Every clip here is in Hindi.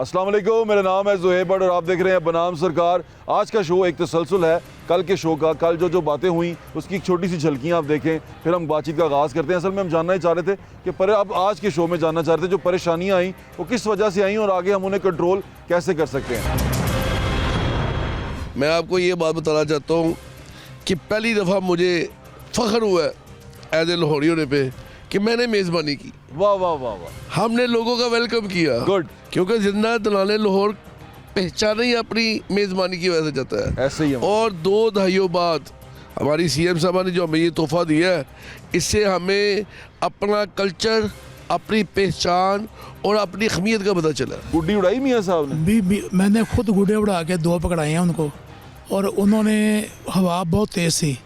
अस्सलाम वालेकुम, मेरा नाम है ज़ुहैब और आप देख रहे हैं बनाम सरकार। आज का शो एक तसलसल है कल के शो का। कल जो बातें हुई उसकी एक छोटी सी झलकियाँ आप देखें, फिर हम बातचीत का आगाज़ करते हैं। असल में हम जानना ही चाह रहे थे कि पर अब आज के शो में जानना चाह रहे थे जो परेशानियाँ आई वो किस वजह से आई और आगे हम उन्हें कंट्रोल कैसे कर सकते हैं। मैं आपको ये बात बताना चाहता हूँ कि पहली दफ़ा मुझे फ़ख्र हुआ है एज ए लाहौरी होने पे कि मैंने मेज़बानी की। वाह वाह वाह वाह, हमने लोगों का वेलकम किया। गुड। क्योंकि जिंदा दलाले लाहौर पहचान ही अपनी मेज़बानी की वजह से जाता है। ऐसे ही और 2 दहाइयों बाद हमारी CM साहबा ने जो हमें ये तोहफा दिया है, इससे हमें अपना कल्चर, अपनी पहचान और अपनी अहमियत का पता चला। गुड्डी उड़ाई मियाँ साहब ने? भी मैंने खुद गुड्डे उड़ा के 2 पकड़ाए हैं उनको, और उन्होंने हवा बहुत तेज़ थी।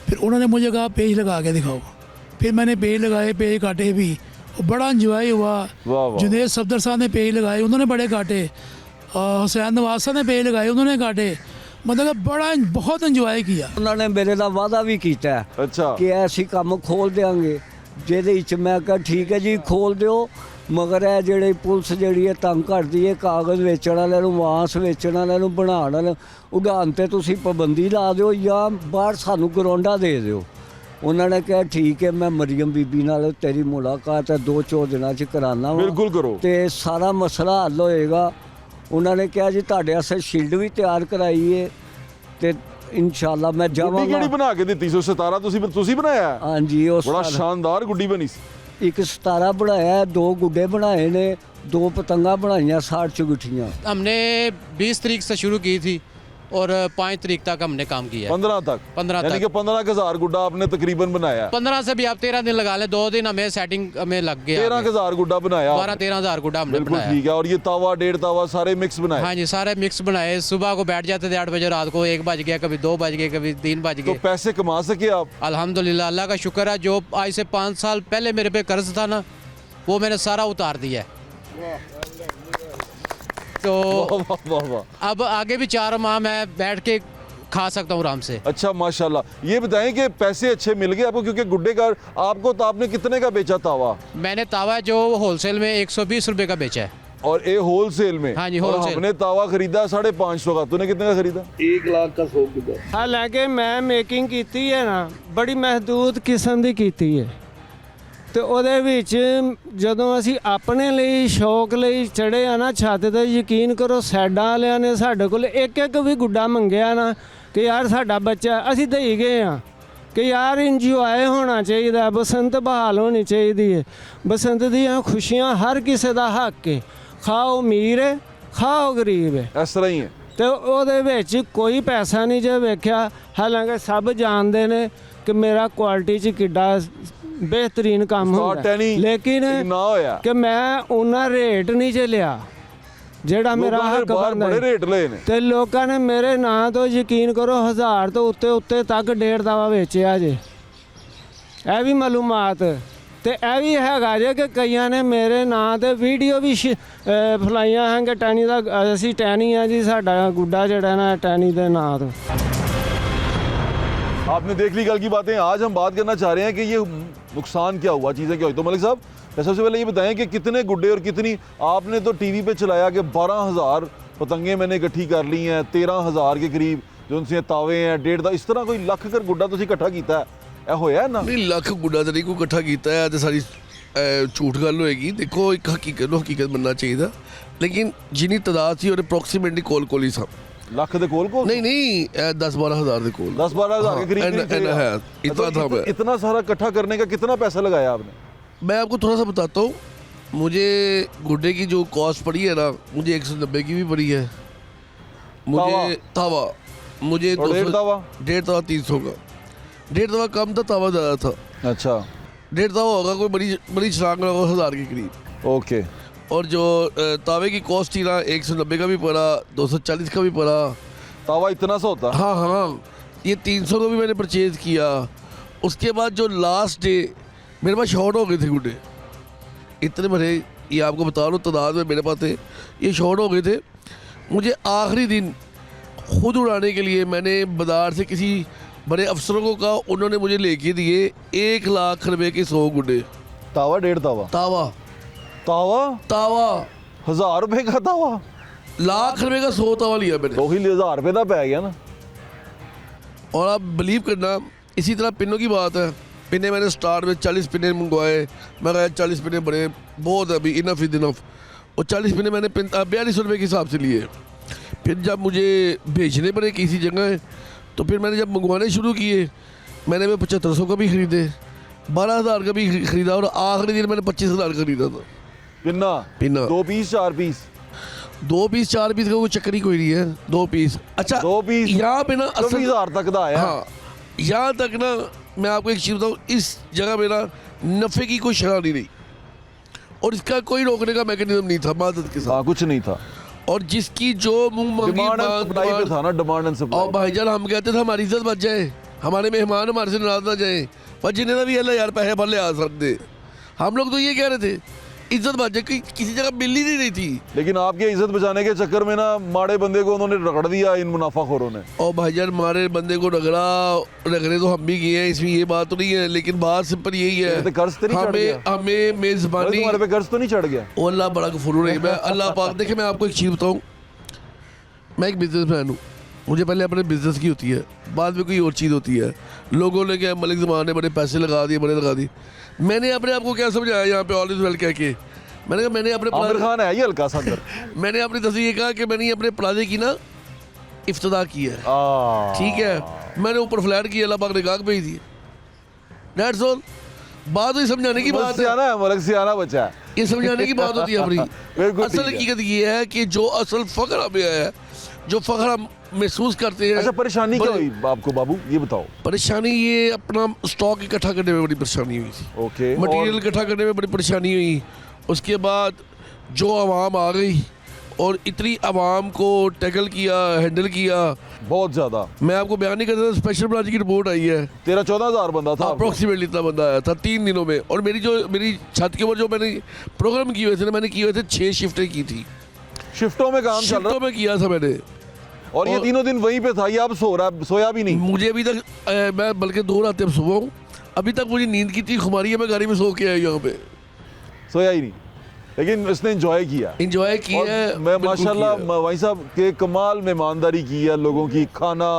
फिर उन्होंने मुझे कहा पेज लगा के दिखाओ। फिर मैंने पेज लगाए, पेज काटे भी, और बड़ा इंजॉय हुआ। जुनेद सफदर साहब ने पेज लगाए, उन्होंने बड़े काटे। हुसैन नवाज साहब ने पेज लगाए, उन्होंने काटे। मतलब बड़ा बहुत इंजॉय किया। उन्होंने मेरे नाल वादा भी किया अच्छा कि ऐसी काम खोल देंगे, ਜਿਹਦੇ ਵਿੱਚ ਮੈਂ ਕਿਹਾ ਠੀਕ ਹੈ ਜੀ ਖੋਲ ਦਿਓ, ਮਗਰ ਇਹ ਜਿਹੜੇ ਪੁਲਿਸ ਜਿਹੜੀ ਹੈ ਤੰਗ ਕਰਦੀ ਹੈ ਕਾਗਜ਼ ਵੇਚਣ ਵਾਲਿਆਂ ਨੂੰ, ਮਾਂਸ ਵੇਚਣ ਵਾਲਿਆਂ ਨੂੰ, ਬਣਾਉਣ ਵਾਲਿਆਂ ਉਡਾਣ ਤੇ ਤੁਸੀਂ ਪਾਬੰਦੀ ਲਾ ਦਿਓ ਜਾਂ ਬਾਹਰ ਸਾਨੂੰ ਗਰਾਊਂਡਾਂ ਦੇ ਦਿਓ। ਉਹਨਾਂ ਨੇ ਕਿਹਾ ਠੀਕ ਹੈ, ਮੈਂ ਮਰੀਮ ਬੀਬੀ ਨਾਲ ਤੇਰੀ ਮੁਲਾਕਾਤ ਹੈ 2-4 ਦਿਨਾਂ 'ਚ ਕਰਾਉਣਾ ਵਾ, ਬਿਲਕੁਲ ਕਰੋ ਤੇ ਸਾਰਾ ਮਸਲਾ ਹੱਲ ਹੋਏਗਾ। ਉਹਨਾਂ ਨੇ ਕਿਹਾ ਜੀ ਤੁਹਾਡੇ ਵਾਸਤੇ ਸ਼ੀਲਡ ਵੀ ਤਿਆਰ ਕਰਾਈ ਹੈ ਤੇ इंशाल्लाह मैं गुड्डी जावांगा। केड़ी बना के दी सी? सितारा तुसी बनाया? हाँ जी, बड़ा शानदार गुड्डी बनी सी। एक सितारा बनाया, 2 गुड्डे बनाए ने, 2 पतंगा बनाइया, 60 चुगठियाँ। हमने 20 तारीख से शुरू की थी और 5 तारीख तक हमने काम किया। 15 तक? 15 यानी तक। कि 15,000 गुड्डा आपने तकरीबन बनाया? 15 से भी आप 13 दिन लगा लें, 2 दिन हमें सेटिंग में लग गया। 13,000 गुड्डा बनाया? 12-13,000 गुड्डा हमने बिल्कुल बनाया। ठीक है। और ये तावा 1.5 तावा सारे मिक्स बनाए? हाँ जी, सारे मिक्स बनाए। सुबह को बैठ जाते थे 8 बजे, रात को 1 बज गया, कभी 2 बज गए, कभी 3 बज तो गए। पैसे कमा सके आप? अल्हम्दुलिल्लाह, अल्लाह का शुक्र है। जो आज से 5 साल पहले मेरे पे कर्ज था ना, वो मैंने सारा उतार दिया है। तो वाह वाह वाह। अब आगे भी 4 माह मैं बैठ के खा सकता हूँ आराम से। अच्छा माशाल्लाह। ये बताएं कि पैसे अच्छे मिल गए आपको, क्योंकि गुड्डे का आपको तो आपने कितने का बेचा तावा? मैंने तावा जो होलसेल में 120 रुपए का बेचा है। और ये होलसेल में? हाँ जी, और होलसेल। हमने तावा खरीदा 550 का। तूने कितने का खरीदा? 1 लाख का 100 गुड्डा। हालांकि मैं मेकिंग ਕੀਤੀ ਹੈ ਨਾ, ਬੜੀ ਮਹਦੂਦ ਕਿਸਮ ਦੀ ਕੀਤੀ ਹੈ, ਤੇ ਉਹਦੇ ਵਿੱਚ ਜਦੋਂ ਅਸੀਂ ਆਪਣੇ ਲਈ ਸ਼ੌਕ ਲਈ ਚੜੇ ਆ ਨਾ ਛੱਤ ਤੇ, ਯਕੀਨ ਕਰੋ ਸਾਡਾ ਵਾਲਿਆਂ ਨੇ ਸਾਡੇ ਕੋਲ ਇੱਕ ਵੀ ਗੁੱਡਾ ਮੰਗਿਆ ਨਾ ਕਿ ਯਾਰ ਸਾਡਾ ਬੱਚਾ, ਅਸੀਂ ਦੇਈ ਗਏ ਆ ਕਿ ਯਾਰ ਇੰਜੋਏ ਹੋਣਾ ਚਾਹੀਦਾ, ਬਸੰਤ ਬਹਾਲ ਹੋਣੀ ਚਾਹੀਦੀ ਹੈ। ਬਸੰਤ ਦੀਆਂ ਖੁਸ਼ੀਆਂ ਹਰ ਕਿਸੇ ਦਾ ਹੱਕ ਹੈ, ਖਾਓ ਅਮੀਰ ਹੈ, ਖਾਓ ਗਰੀਬ ਹੈ। इस तरह ही है। ਤੇ ਉਹਦੇ ਵਿੱਚ ਕੋਈ ਪੈਸਾ ਨਹੀਂ ਜੇ ਵੇਖਿਆ। ਹਾਲਾਂਕਿ ਸਭ ਜਾਣਦੇ ਨੇ ਕਿ ਮੇਰਾ ਕੁਆਲਿਟੀ 'ਚ ਕਿੱਡਾ ਬਿਹਤਰੀਨ ਕੰਮ ਹੁੰਦਾ, ਲੇਕਿਨ ना होया ਕਿ ਮੈਂ ਉਹਨਾਂ ਰੇਟ ਨਹੀਂ ਜੇ ਲਿਆ ਜਿਹੜਾ ਮੇਰਾ ਹੱਕ ਬਣਦਾ बड़े रेट ले ने। ਤੇ ਲੋਕਾਂ ਨੇ ਮੇਰੇ ਨਾਂ ਤੋਂ ਯਕੀਨ ਕਰੋ 1000 ਤੋਂ ਉੱਤੇ ਤੱਕ 1.5 ਤਾਵਾ ਵੇਚਿਆ ਜੇ। ਇਹ ਵੀ ਮਾਲੂਮਾਤ ਤੇ ਇਹ ਵੀ ਹੈਗਾ ਜੇ ਕਿ ਕਈਆਂ ਨੇ ਮੇਰੇ ਨਾਂ ਤੇ ਵੀਡੀਓ ਵੀ ਫਲਾਈਆਂ ਹਨ ਕਿ ਟੈਨੀ ਦਾ ਅਸੀਂ ਟੈਨੀ ਆ ਜੀ, ਸਾਡਾ ਗੁੱਡਾ ਜਿਹੜਾ ਨਾ ਟੈਨੀ ਦੇ ਨਾਂ ਤੋਂ। आपने देख ली कल की बातें। आज हम बात करना चाह रहे हैं कि ये नुकसान क्या हुआ, चीज़ें क्या हुई। तो मलिक साहब सबसे पहले ये बताएं कि कितने गुड्डे और कितनी आपने तो टीवी पे चलाया कि 12,000 पतंगे मैंने इकट्ठी कर ली हैं, 13,000 के करीब जो उनसे तावे हैं, 1.5 इस तरह कोई लख कर गुड्डा तुसी इकट्ठा कीता है? ਇਹ ਹੋਇਆ ਨਾ? नहीं ਲੱਖ ਗੁੱਡਾ ਤਾਂ ਨਹੀਂ ਕੋਈ ਇਕੱਠਾ ਕੀਤਾ ਹੈ ਤੇ ਸਾਰੀ ਝੂਠ ਗੱਲ ਹੋਏਗੀ। ਦੇਖੋ ਇੱਕ ਹਕੀਕਤ ਨੂੰ ਹਕੀਕਤ ਮੰਨਣਾ ਚਾਹੀਦਾ, ਲੇਕਿਨ ਜਿੰਨੀ ਤਾਦਾਦ ਸੀ ਉਹਦੇ ਅਪਰੋਕਸੀਮੇਟਲੀ ਕੋਲ ਹੀ ਸਭ। ਲੱਖ ਦੇ ਕੋਲ नहीं 10-12 हज़ार के कोल। 10-12 हज़ार के करीब है, इतना था। मैं इतना सारा इकट्ठा करने का कितना पैसा लगाया आपने? मैं आपको थोड़ा सा बताता हूँ। मुझे गुड्डे की जो कॉस्ट पड़ी है ना, मुझे 190 की भी पड़ी है। मुझे तावा मुझे 1.5 तावा 1.5 तावा 300 का। 1.5 तावा कम था, तावा ज़्यादा था। अच्छा 1.5 तावा होगा कोई बड़ी छलांग लगा 1000 के करीब। ओके। और जो तावे की कॉस्ट थी ना, 190 का भी पड़ा, 240 का भी पड़ा। तावा इतना सा होता? हाँ हाँ, ये 300 का भी मैंने परचेज़ किया। उसके बाद जो लास्ट डे मेरे पास शॉर्ट हो गए थे गुड्डे इतने भरे, ये आपको बता रहा हूँ तादाद में मेरे पास थे, ये शॉर्ट हो गए थे। मुझे आखिरी दिन खुद उड़ाने के लिए मैंने बाज़ार से किसी बड़े अफसरों को कहा, उन्होंने मुझे लेके दिए 1 लाख रुपए के 100 गुड्डे। तावा 1.5 तावा? तावा तावा तावा 1000 रुपए का तवा? लाख रुपए का 100 तवा लिया मैंने। 2000 रुपए का पै गया ना। और आप बिलीव करना, इसी तरह पिनों की बात है। पिने मैंने स्टार्ट में 40 पिने मंगवाए, मैं कहा 40 पिने बड़े बहुत अभी इनफ इज इनफ, और 40 पिने मैंने 4200 रुपये के हिसाब से लिए। फिर जब मुझे भेजने पड़े किसी जगह, तो फिर मैंने जब मंगवाने शुरू किए, मैंने 7500 का भी ख़रीदे, 12000 का भी ख़रीदा, और आखिरी दिन मैंने 25000 का ख़रीदा था पिन्ना? पिन्ना 2 पीस 4 पीस? 2 पीस 4 पीस का कोई चक्कर ही कोई नहीं है, 2 पीस। अच्छा 2 पीस यहाँ पे ना 20,000 तक का आया। हाँ, यहाँ तक ना मैं आपको एक चीज़ बताऊँ, इस जगह में ना नफ़े की कोई शरानी नहीं, और इसका कोई रोकने का मैकेनिज्म नहीं था मदद के साथ। हाँ, कुछ नहीं था। और जिसकी जो मुंह मांगी डिमांड एंड सप्लाई पे था ना, डिमांड एंड और सप्लाई। भाईजान हम कहते थे हमारी इज्जत बच जाए, हमारे मेहमान हमारे से नाराज ना जाए, पर जिन्हें भी अल्लाह यार पैसे भले आ सकते, हम लोग तो ये कह रहे थे इज्जत बच जाए, किसी जगह मिल ही नहीं रही थी। लेकिन आपके इज्जत बचाने के चक्कर में ना माड़े बंदे को उन्होंने रगड़ दिया इन मुनाफाखोरों ने। और भाईजान हमारे बंदे को रगड़े तो हम भी किए हैं, इसमें ये बात तो नहीं है, लेकिन बात सिंपल यही है, तो कर्ज तो नहीं चढ़ गया? हमें मेजबानी, तुम्हारे पे कर्ज तो नहीं चढ़ गया? ओ अल्लाह बड़ा गफूर रहीम है, अल्लाह पाक। देखिए मैं आपको एक चीज़ बताऊँ, मैं एक बिजनेसमैन हूँ, मुझे पहले अपने बिजनेस की होती है, बाद में कोई और चीज़ होती है। लोगों ने क्या, मलिक ज़मान ने बड़े पैसे लगा दिए, बड़े लगा दिए। मैंने अपने आप को क्या समझाया यहाँ पे ऑल इज वेल कह के, मैंने कहा मैंने अपने आमिर खान है ये हल्का सा अंदर। मैंने अपनी तस्वीर ये कहा कि मैंने अपने प्लाजे की ना इफ्तिदा की है, ठीक है, मैंने ऊपर फ्लैट की, अल्लाह पाक ने गाहक भेज दिए, दैट्स ऑल। बात ही समझाने की बात है, मलक सियाना बच्चा है। ये समझाने की बात होती है अपनी। बिल्कुल असल ठीक है। हकीकत ये है कि जो असल फ़ख्र हमें है, जो फ़ख्र हम महसूस करते हैं। अच्छा, परेशानी क्या बड़े- हुई आपको बाबू, ये बताओ। परेशानी ये अपना स्टॉक इकट्ठा करने में बड़ी परेशानी हुई थी, ओके। मटेरियल इकट्ठा करने में बड़ी परेशानी हुई। उसके बाद जो आवाम आ गई और इतनी आवाम को टैकल किया, हैंडल किया, बहुत ज्यादा। मैं आपको बयान नहीं कर सकता। स्पेशल ब्रांच की रिपोर्ट आई है, 13-14 हजार बंदा था। अप्रोक्सीमेटली इतना बंदा आया था 3 दिनों में। और मेरी छत के ऊपर जो मैंने प्रोग्राम किए हुए थे ना, मैंने किए हुए थे 6 शिफ्टें की थी, शिफ्टों में काम चल रहा शिफ्टों में किया था मैंने। और ये तीनों दिन वहीं पे था, ये अब सोया भी नहीं। मुझे अभी तक मैं बल्कि 2 रातें अब सुबह हूँ, अभी तक मुझे नींद की थी खुमारी है, मैं गाड़ी में सो के आया यहाँ पे, सोया ही नहीं, लेकिन इसने एंजॉय किया। इंजॉय किया और है मैं बिल्कुल माशाल्लाह किया है। भाई साहब के कमाल मेहमानदारी की है, लोगों की, खाना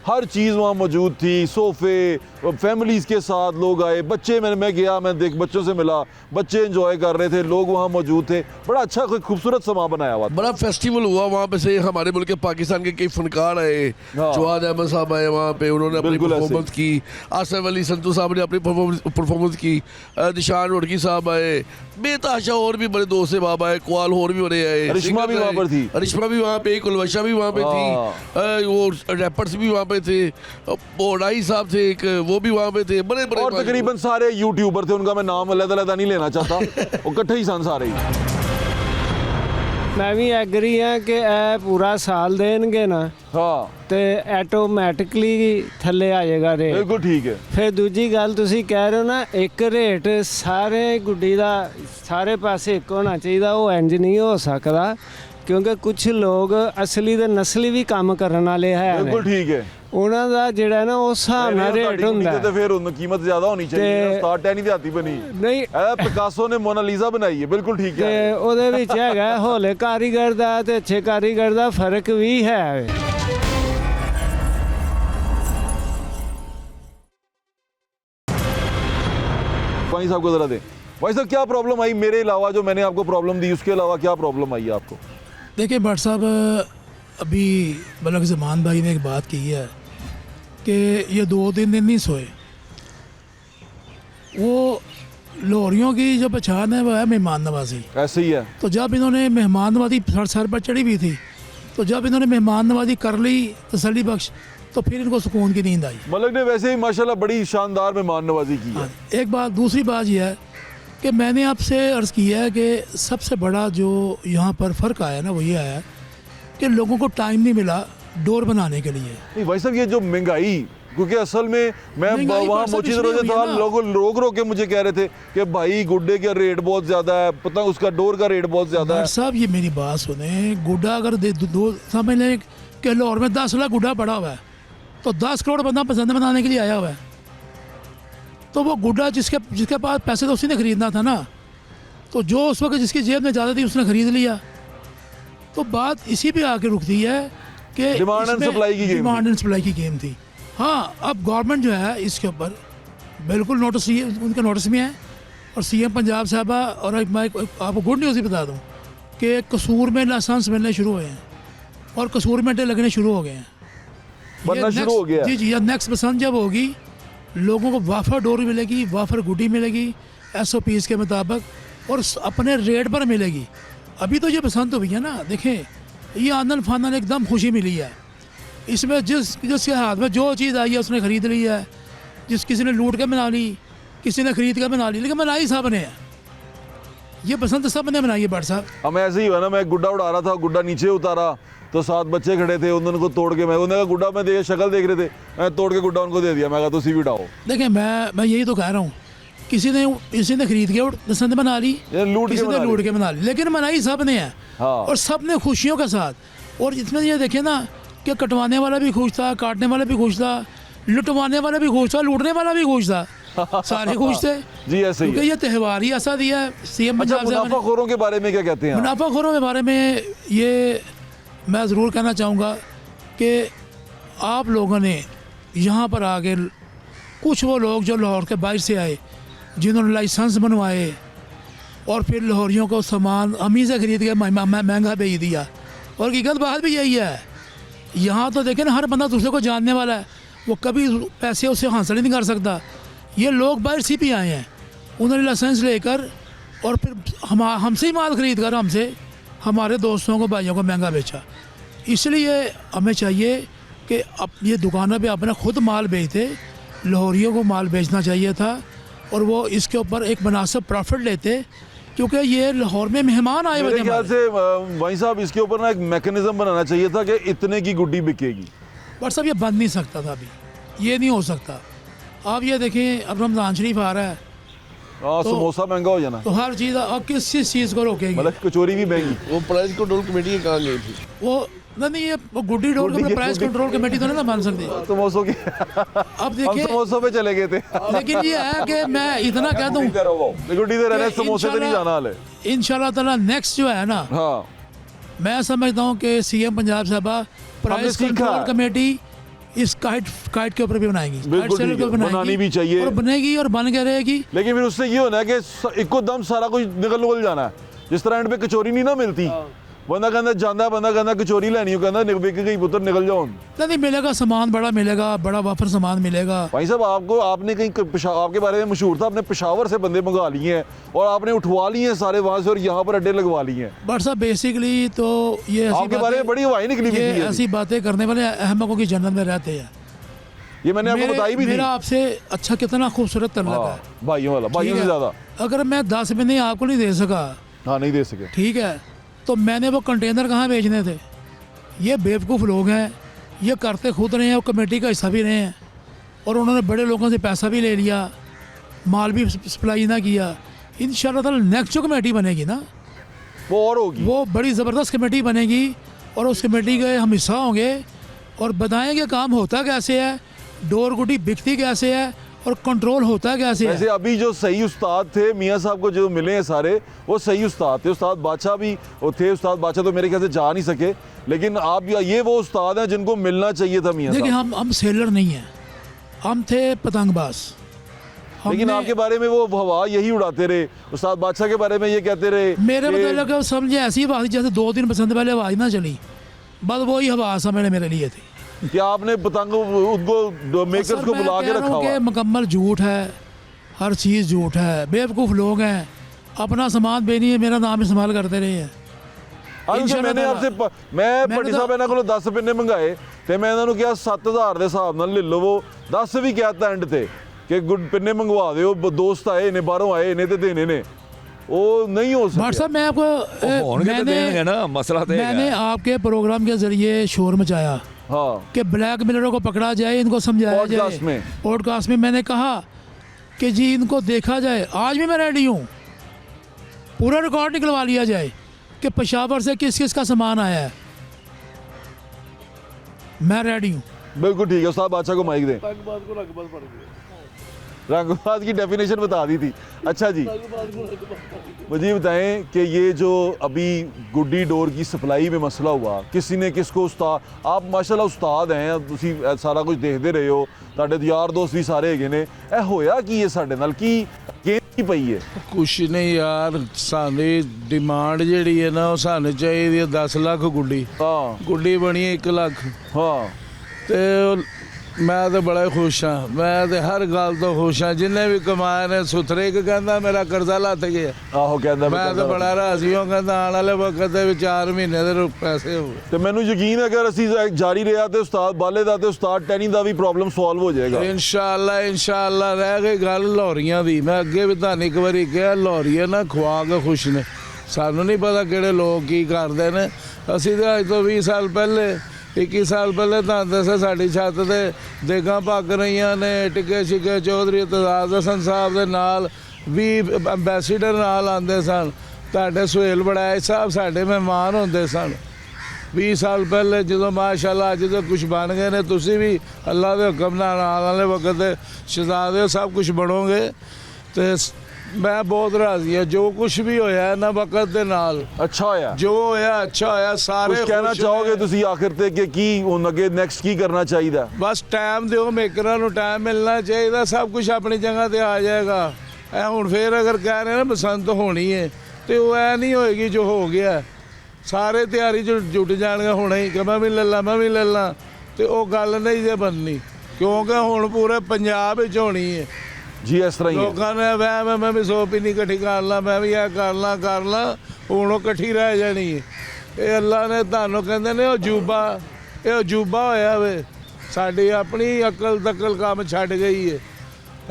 हर चीज़ वहाँ मौजूद थी, सोफ़े, फैमिलीज़ के साथ लोग आए, बच्चे, मैं गया, मैं देख बच्चों से मिला, बच्चे एंजॉय कर रहे थे, लोग वहाँ मौजूद थे। बड़ा अच्छा कोई खूबसूरत समा बनाया हुआ था। बड़ा फेस्टिवल हुआ वहाँ पे से, हमारे मुल्क के पाकिस्तान के कई फनकार आए, हाँ। जवाद अहमद साहब आए वहाँ पे, उन्होंने अपनी बिल्कुल ऐसे। परफॉर्मेंस की, आसिफ अली संतू साहब ने अपनी परफॉर्मेंस की, दिशान रोडकी साहब आए, बेताशा और भी बड़े दोस्त से बाबा आए, कुआल और भी बड़े आए, रिश्मा भी वहाँ पर थी। रिश्मा भी वहाँ पे, कुलवशा भी वहाँ पे थी, वो रैपर्स भी वहाँ पे थे, ओडाई साहब थे एक, वो भी वहाँ पे थे, बड़े बड़े और तकरीबन सारे यूट्यूबर थे, उनका मैं नाम अलग-अलग नहीं लेना चाहता, वो इकट्ठे ही सन सारे ही। मैं भी एग्री हाँ कि ਇਹ पूरा साल देंगे ना हाँ ਤੇ ਆਟੋਮੈਟਿਕਲੀ ਥੱਲੇ ਆ ਜਾਏਗਾ ਰੇਟ। बिल्कुल ठीक है। ਫਿਰ ਦੂਜੀ ਗੱਲ ਤੁਸੀਂ ਕਹਿ ਰਹੇ ਹੋ ਨਾ ਇੱਕ ਰੇਟ ਸਾਰੇ ਗੁੱਡੀ ਦਾ ਸਾਰੇ ਪਾਸੇ ਇੱਕ ਹੋਣਾ ਚਾਹੀਦਾ, ਉਹ ਇੰਜ ਨਹੀਂ ਹੋ ਸਕਦਾ ਕਿਉਂਕਿ ਕੁਝ ਲੋਕ ਅਸਲੀ ਤੇ ਨਸਲੀ ਵੀ ਕੰਮ ਕਰਨ ਵਾਲੇ ਹੈ बिल्कुल ठीक है। ਉਹਨਾਂ ਦਾ ਜਿਹੜਾ ਨਾ ਉਸ ਹਿਸਾਬ ਨਾਲ ਰੇਟ ਹੁੰਦਾ तो फिर उन कीमत ज्यादा होनी चाहिए, ते- स्टार्ट नहीं आती बनी। ਨਹੀਂ पिकासो ने मोनालिसा बनाई है, बिल्कुल ठीक ਤੇ है। ਉਹਦੇ ਵਿੱਚ ਹੈਗਾ ਹੌਲੇ ਕਾਰੀਗਰ ਦਾ ਤੇ ਅੱਛੇ ਕਾਰੀਗਰ ਦਾ ਫਰਕ ਵੀ ਹੈ। भाई साहब को जरा दें। भाई साहब क्या प्रॉब्लम आई मेरे अलावा, जो मैंने आपको प्रॉब्लम दी उसके अलावा क्या प्रॉब्लम आई आपको? देखिए भट्ट साहब, अभी मलक ज़मान भाई ने एक बात की है कि ये 2-3 दिन नहीं सोए। वो लोहरियों की जो पहचान है वो है मेहमान नवाजी। ऐसे ही है। तो जब इन्होंने मेहमान नवाजी सर पर चढ़ी हुई थी, तो जब इन्होंने मेहमान नवाजी कर ली तसल्ली बख्श, तो फिर इनको सुकून की नींद आई। मलक ने वैसे ही माशाल्लाह बड़ी शानदार मेहमान नवाजी की है। हाँ, एक बात, दूसरी बात यह है कि मैंने आपसे अर्ज़ किया है कि सबसे बड़ा जो यहाँ पर फ़र्क आया ना, वो ये आया कि लोगों को टाइम नहीं मिला डोर बनाने के लिए। नहीं भाई साहब, ये जो महंगाई, क्योंकि असल में मैं महंगाई वहाँ पर सब मोची इसलिए दरोजे हुई है था, ना। लोग रोक के मुझे कह रहे थे कि भाई गुड्डे का रेट बहुत ज़्यादा है, पता उसका डोर का रेट बहुत ज़्यादा है। डॉक्टर साहब, ये मेरी बात सुने, गुड्डा अगर दो समझ लें कि लाहौर में 10 लाख गुड्डा पड़ा हुआ है, तो 10 करोड़ बंदा पसंद बनाने के लिए आया हुआ है, तो वो गुड्डा जिसके पास पैसे तो उसी ने खरीदना था ना। तो जो उस वक्त जिसकी जेब में ज़्यादा थी उसने ख़रीद लिया। तो बात इसी पे आके रुकती है कि डिमांड एंड सप्लाई की गेम थी। डिमांड एंड सप्लाई की गेम थी। हाँ, अब गवर्नमेंट जो है इसके ऊपर बिल्कुल नोटिस, उनके नोटिस में है। और सीएम पंजाब साहबा, और एक मैं आपको गुड न्यूज़ ही बता दूँ कि कसूर में लाइसेंस मिलने शुरू हुए हैं और कसूर में लगने शुरू हो गए हैं। बनना ये शुरू हो गया। जी जी, ये नेक्स्ट बसंत जब होगी लोगों को वाफर डोर मिलेगी, वाफर गुडी मिलेगी SOPs के मुताबिक और अपने रेट पर मिलेगी। अभी तो ये बसंत हुई है ना, देखें ये आनंद फानन एकदम खुशी मिली है। इसमें जिसके हाथ में जो चीज़ आई है उसने ख़रीद ली है। किसी ने लूट के बना ली, किसी ने खरीद के बना ली, लेकिन बनाई सब ने है। ये बसंत सब ने बनाई है भट्ट साहब। हम ऐसे ही हुआ ना, मैं गुड्डा उड़ा रहा था, गुड्डा नीचे उतारा तो 7 बच्चे खड़े थे, उनको तोड़ के उन्होंने कहा गुड्डा, मैं देख शक्ल देख रहे थे, मैं तोड़ के गुड्डा उनको दे दिया। मैं कहा तो भी उठाओ। देखें मैं यही तो कह रहा हूँ, किसी ने खरीद के बसंत बना ली, किसी ने लूट के बना ली, लेकिन बनाई सब ने है। हाँ। और सब ने खुशियों के साथ। और इसमें ये देखें ना कि कटवाने वाला भी खुश था, काटने वाला भी खुश था, लुटवाने वाला भी खुश था, लूटने वाला भी खुश था, सारे खुश थे। जी ऐसे ही क्योंकि है। ये त्यौहार ही ऐसा दिया है सीएम अच्छा, पंजाब साहब ने। मुनाफाखोरों के बारे में क्या कहते हैं आप? मुनाफाखोरों के बारे में ये मैं ज़रूर कहना चाहूँगा कि आप लोगों ने यहाँ पर आके, कुछ वो लोग जो लाहौर के बाहर से आए जिन्होंने लाइसेंस बनवाए और फिर लाहौरियों को सामान अमी से खरीद के महंगा बेच दिया। और हकीकत बात भी यही है, यहाँ तो देखें ना हर बंदा दूसरे को जानने वाला है, वो कभी पैसे उससे हासिल ही नहीं कर सकता। ये लोग बाहर से भी आए हैं, उन्होंने लाइसेंस लेकर और फिर हमसे ही माल खरीद कर हमसे हमारे दोस्तों को, भाइयों को महंगा बेचा। इसलिए हमें चाहिए कि अब ये दुकानों पे अपना खुद माल बेचते, लाहौरियों को माल बेचना चाहिए था और वो इसके ऊपर एक मुनासिब प्रॉफिट लेते, क्योंकि ये लाहौर में मेहमान आए हुए मेरे थे ख्याल हमारे। से भाई साहब इसके ऊपर ना एक मैकेनिज्म बनाना चाहिए था कि इतने की गुड्डी बिकेगी। बट सब ये बन नहीं सकता था, अभी ये नहीं हो सकता। आप ये देखें, अब रमज़ान शरीफ आ रहा है हाँ, समोसा महंगा हो जाना, तो हर चीज़, अब किस चीज़ को रोकेंगे? मतलब कचौरी भी महंगी। वो प्राइस कंट्रोल कमेटी के कहाँ गई थी? वो नहीं, ये वो गुड्डी डोर के प्राइस कंट्रोल कमेटी तो नहीं ना मान सकती। समोसों की अब हम देखिए, समोसों पे चले गए थे। लेकिन ये है कि मैं इतना कह दूं गुड्डी दे रहे समोसे पे नहीं जाना हाल है। इंशाल्लाह ताला नेक्स्ट जो है ना, हाँ, मैं समझता हूँ कि सीएम पंजाब साहबा प्राइस सीखा कंट्रोल है। कमेटी इस काइट के ऊपर भी बनाएगी, बिल्कुल काइट सेलर ठीक के है, ऊपर बनाएगी, बनानी भी चाहिए। और बनेगी और बन के रहेगी। लेकिन फिर उससे ये होना है कि इको दम सारा कुछ निकल जाना है। जिस तरह एंड पे कचौरी नहीं ना मिलती, बंदा कहता जाता है, बंदा कहता कचौरी लेनी हो, कहता बिक गई पुत्र निकल जाओ। नहीं मिलेगा, सामान बड़ा मिलेगा, बड़ा वाफर सामान मिलेगा। भाई साहब आपने कहीं आपके बारे में मशहूर था, आपने पेशावर से बंदे मंगा लिए हैं और आपने उठवा लिए हैं सारे वहाँ से और यहाँ पर अड्डे लगवा लिए हैं। बट साहब बेसिकली तो ये आपके बारे में बड़ी हवाई निकली हुई थी। ऐसी बातें करने वाले अहमकों की जन्नत में रहते हैं। ये मैंने आपको बताई भी थी। मेरा आपसे अच्छा कितना खूबसूरत तल्लुक है, भाइयों वाला, भाइयों से ज्यादा। अगर मैं 10 महीने आपको नहीं दे सका, हाँ नहीं दे सके, ठीक है, तो मैंने वो कंटेनर कहाँ भेजने थे? ये बेवकूफ़ लोग हैं, ये करते खुद रहे हैं और कमेटी का हिस्सा भी रहे हैं, और उन्होंने बड़े लोगों से पैसा भी ले लिया, माल भी सप्लाई ना किया। इंशाल्लाह ताला नेक्स्ट जो कमेटी बनेगी ना, वो और होगी, वो बड़ी ज़बरदस्त कमेटी बनेगी और उस कमेटी के हम हिस्सा होंगे और बताएंगे काम होता कैसे है, डोर गुडी बिकती कैसे है और कंट्रोल होता कैसे वैसे है। अभी जो सही उस्ताद थे मियाँ साहब को जो मिले हैं सारे, वो सही उस्ताद थे। उस्ताद बादशाह भी वो थे, उस्ताद बादशाह तो मेरे ख्याल से जा नहीं सके, लेकिन आप ये वो उस्ताद हैं जिनको मिलना चाहिए था मियाँ देखिए, साहब। हम सेलर नहीं हैं, हम थे पतंगबाज। लेकिन आपके बारे में वो हवा यही उड़ाते रहे, उस्ताद बादशाह के बारे में ये कहते रहे मेरे कि- मतलब समझे ऐसी बात जैसे 2 दिन पसंद पहले आवाज़ ना चली, बस वही हवा समझ मेरे लिए थी। कि आपने पतंग उनको मेकर्स को बुला के रखा हुआ। मुकम्मल झूठ है, हर चीज़ झूठ है, बेवकूफ़ लोग हैं, अपना सामान बेनी है, मेरा नाम इस्तेमाल करते रहे हैं। मैंने आपसे मैं भट्टी साहब ਇਹਨਾਂ ਕੋਲੋਂ 10 ਪਿੰਨੇ ਮੰਗਾਏ ਤੇ ਮੈਂ ਇਹਨਾਂ ਨੂੰ ਕਿਹਾ 7000 ਦੇ ਹਿਸਾਬ ਨਾਲ ਲੈ ਲਵੋ, 10 ਵੀ ਕਹਿਤਾ ਐਂਡ ਤੇ ਕਿ ਗੁੱਡ ਪਿੰਨੇ ਮੰਗਵਾ ਦਿਓ, ਦੋਸਤ ਆਏ ਨੇ ਬਾਹਰੋਂ ਆਏ ਨੇ ਤੇ ਦੇਣੇ ਨੇ, ਉਹ नहीं हो भाट सकता। साहब मैं आपको देंगे ना, मसला तो मैंने आपके प्रोग्राम के जरिए शोर मचाया हाँ, कि ब्लैक मेलरों को पकड़ा जाए, इनको समझाया पॉडकास्ट जाए। में। पॉडकास्ट में मैंने कहा कि जी इनको देखा जाए, आज भी मैं रेडी हूँ, पूरा रिकॉर्ड निकलवा लिया जाए कि पेशावर से किस किस का सामान आया है, मैं रेडी हूँ। बिल्कुल ठीक है। उस्ताद बादशाह को माइक दें। रंगबाज की डेफिनेशन बता दी थी। अच्छा जी, मुझे बताएं कि ये जो अभी गुड्डी डोर की सप्लाई में मसला हुआ, किसी ने किसको उस्ताद, आप माशाल्लाह उस्ताद हैं, तुसी सारा कुछ देखते रहे हो, ਤੁਹਾਡੇ यार दोस्त भी सारे ਹੈਗੇ ਨੇ, ਇਹ ਹੋਇਆ ਕੀ ਹੈ ਸਾਡੇ ਨਾਲ, ਕੀ ਗੇਮ ਕੀ ਪਈ ਹੈ? ਕੁਛ ਨਹੀਂ ਯਾਰ, ਸਾਡੀ ਡਿਮਾਂਡ ਜਿਹੜੀ ਹੈ ਨਾ ਉਹ ਸਾਨੂੰ ਚਾਹੀਦੀ ਹੈ 10 ਲੱਖ ਗੁੱਡੀ। ਹਾਂ ਗੁੱਡੀ ਬਣੀ ਹੈ 1 ਲੱਖ ਹਾਂ ਤੇ ਮੈਂ ਤਾਂ ਬੜਾ ਖੁਸ਼ ਹਾਂ, ਮੈਂ ਤੇ ਹਰ ਗੱਲ ਤੋਂ ਖੁਸ਼ ਹਾਂ। ਜਿੰਨੇ ਵੀ ਕਮਾਏ ਨੇ ਸੁਥਰੇ, ਇੱਕ ਕਹਿੰਦਾ ਮੇਰਾ ਕਰਜ਼ਾ ਲੱਥ ਗਿਆ, ਆਹੋ ਕਹਿੰਦਾ ਮੈਂ ਤਾਂ ਬੜਾ ਰਾਜ਼ੀ ਹਾਂ, ਕਹਿੰਦਾ ਆਉਣ ਵਾਲੇ ਵਕਤ ਦੇ ਵਿੱਚ 4 ਮਹੀਨੇ ਦੇ ਪੈਸੇ ਹੋ ਤੇ ਮੈਨੂੰ ਯਕੀਨ ਹੈ ਅਗਰ ਅਸੀਂ ਜਾਰੀ ਰਿਹਾ ਤੇ ਉਸਤਾਦ ਬਾਲੇ ਦਾ ਤੇ ਉਸਤਾਦ ਟੈਨੀ ਦਾ ਵੀ ਪ੍ਰੋਬਲਮ ਸੋਲਵ ਹੋ ਜਾਏਗਾ ਇਨਸ਼ਾਅੱਲਾ। ਰਹਿ ਗਈ ਗੱਲ ਲਾਹੌਰੀਆਂ ਦੀ, ਮੈਂ ਅੱਗੇ ਵੀ ਤੁਹਾਨੂੰ ਇੱਕ ਵਾਰੀ ਕਿਹਾ, ਲਾਹੌਰੀਏ ਨਾ ਖਵਾ ਕੇ ਖੁਸ਼ ਨੇ, ਸਾਨੂੰ ਨਹੀਂ ਪਤਾ ਕਿਹੜੇ ਲੋਕ ਕੀ ਕਰਦੇ ਨੇ। ਅਸੀਂ ਤਾਂ ਅੱਜ ਤੋਂ 20 ਸਾਲ ਪਹਿਲੇ 21 ਸਾਲ ਪਹਿਲੇ ਤੁਹਾਨੂੰ ਦੱਸਿਆ ਸਾਡੀ ਛੱਤ ਤੇ ਦੇਗਾਂ ਪੱਕ ਰਹੀਆਂ ਨੇ, ਟਿੱਕੇ ਛਿੱਕੇ ਚੌਧਰੀ ਇਤਜ਼ਾਜ਼ ਹਸਨ ਸਾਹਿਬ ਦੇ ਨਾਲ 20 ਅੰਬੈਸੀਡਰ ਨਾਲ ਆਉਂਦੇ ਸਨ, ਤੁਹਾਡੇ ਸੁਹੇਲ ਬੜਾਏ ਸਾਹਿਬ ਸਾਡੇ ਮਹਿਮਾਨ ਹੁੰਦੇ ਸਨ 20 ਸਾਲ ਪਹਿਲੇ। ਜਦੋਂ ਮਾਸ਼ਾਅੱਲਾ ਅੱਜ ਤਾਂ ਕੁਝ ਬਣ ਗਏ ਨੇ, ਤੁਸੀਂ ਵੀ ਅੱਲਾ ਦੇ ਹੁਕਮ ਨਾਲ ਆਉਣ ਵਾਲੇ ਵਕਤ ਦੇ ਸ਼ਹਿਜ਼ਾਦੇ ਸਭ ਕੁਝ ਬਣੋਗੇ। ਤੇ ਮੈਂ ਬਹੁਤ ਰਾਜ਼ੀ ਹਾਂ ਜੋ ਕੁਝ ਵੀ ਹੋਇਆ ਨਾ ਵਕਤ ਦੇ ਨਾਲ, ਅੱਛਾ ਹੋਇਆ ਜੋ ਹੋਇਆ ਅੱਛਾ ਹੋਇਆ। ਸਾਰੇ ਕੁਝ ਕਹਿਣਾ ਖੁਸ਼ ਚਾਹੋਗੇ ਹੋਏ। ਤੁਸੀਂ ਆਖਿਰ ਤੇ ਕਿ ਕੀ ਹੁਣ ਅੱਗੇ ਨੈਕਸਟ ਕੀ ਕਰਨਾ ਚਾਹੀਦਾ? ਬਸ ਟਾਈਮ ਦਿਓ, ਮੇਕਰਾਂ ਨੂੰ ਟਾਈਮ ਮਿਲਣਾ ਚਾਹੀਦਾ, ਸਭ ਕੁਝ ਆਪਣੀ ਜਗ੍ਹਾ ਤੇ ਆ ਜਾਏਗਾ। ਇਹ ਹੁਣ ਫੇਰ ਅਗਰ ਕਹਿ ਰਹੇ ਨਾ ਬਸੰਤ ਹੋਣੀ ਹੈ ਤੇ ਉਹ ਐ ਨਹੀਂ ਹੋਏਗੀ ਜੋ ਹੋ ਗਿਆ। ਸਾਰੇ ਤਿਆਰੀ ਜੁਟ ਜਾਣਗੇ ਹੁਣੇ ਹੀ ਕਿ ਮੈਂ ਵੀ ਲੈ ਲਾਂ ਤੇ ਉਹ ਗੱਲ ਨਹੀਂ ਜੇ ਬਣਨੀ, ਕਿਉਂਕਿ ਹੁਣ ਪੂਰੇ ਪੰਜਾਬ ਵਿੱਚ ਹੋਣੀ ਹੈ। ਜੀ ਇਸ ਤਰ੍ਹਾਂ ਹੀ ਹੈ। ਲੋਕਾਂ ਨੇ ਵਹਿਮ ਹੈ ਮੈਂ ਵੀ 100 ਪਿੰਨੀ ਇਕੱਠੀ ਕਰ ਲਾਂ, ਮੈਂ ਵੀ ਇਹ ਕਰ ਲਾਂ, ਹੁਣ ਉਹ ਇਕੱਠੀ ਰਹਿ ਜਾਣੀ ਹੈ। ਇਹ ਅੱਲਾ ਨੇ ਤੁਹਾਨੂੰ ਕਹਿੰਦੇ ਨੇ ਇਹ ਅਜੂਬਾ ਹੋਇਆ ਵੇ, ਸਾਡੀ ਆਪਣੀ ਅਕਲ ਤਕਲ ਕੰਮ ਛੱਡ ਗਈ ਹੈ।